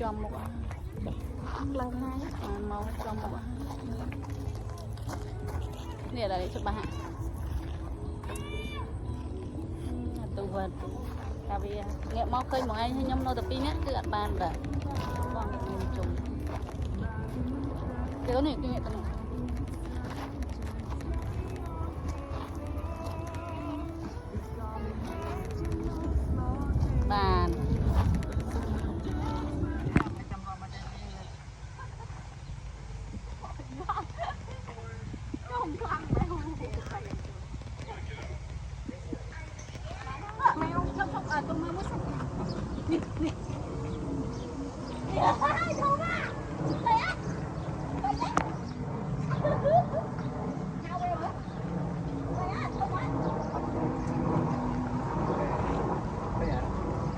cho một lâu nay màu cho một nè là để cho bà tụ vật cà vì nghe máu khơi một ai nhom nô tập pin á cứ ăn bàn rồi còn trùng cái đó này cái nghệ tao này bàn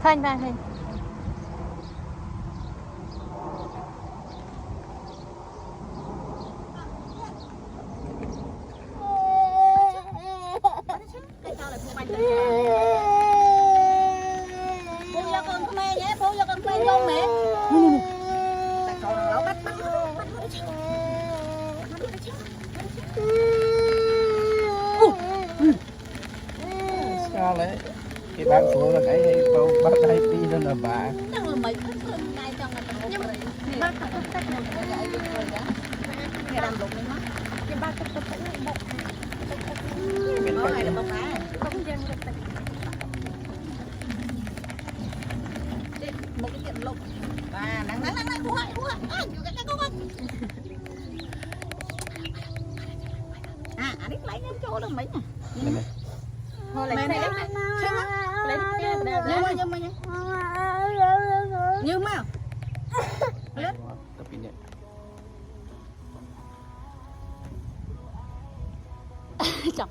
thanh thanh thanh sao đấy cái bác số là cái hay câu bác hay đi lên là bà đang là mấy khách hơn ngay trong là nhưng mà bác khách khách một cái gì rồi đó nghe làm lụng đấy mất cái bác khách khách lại bốc cái nói này là bốc á không dân được một cái chuyện lục và nắng hú hại cái con anh biết lấy cái chỗ đó mấy nè thôi lấy này lấy như mà chọc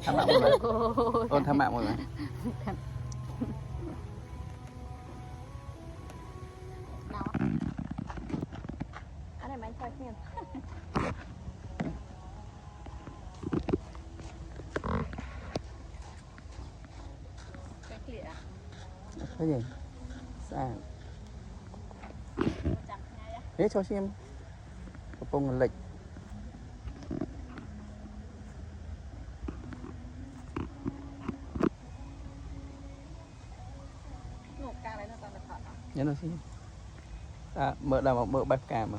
tham mạng rồi ôn tham mạng rồi anh này máy chơi thêm cái gì sao thế cho xem cặp bông lịch nhớ nó xem mở đầu mở bắp cà mà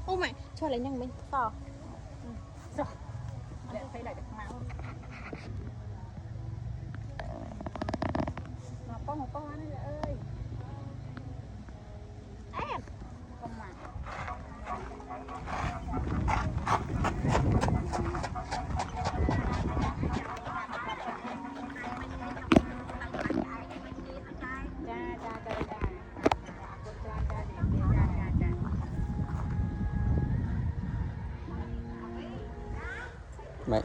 ô mày cho lấy nhanh mình to rồi để thấy lại được máu một con anh ơi em con mà mày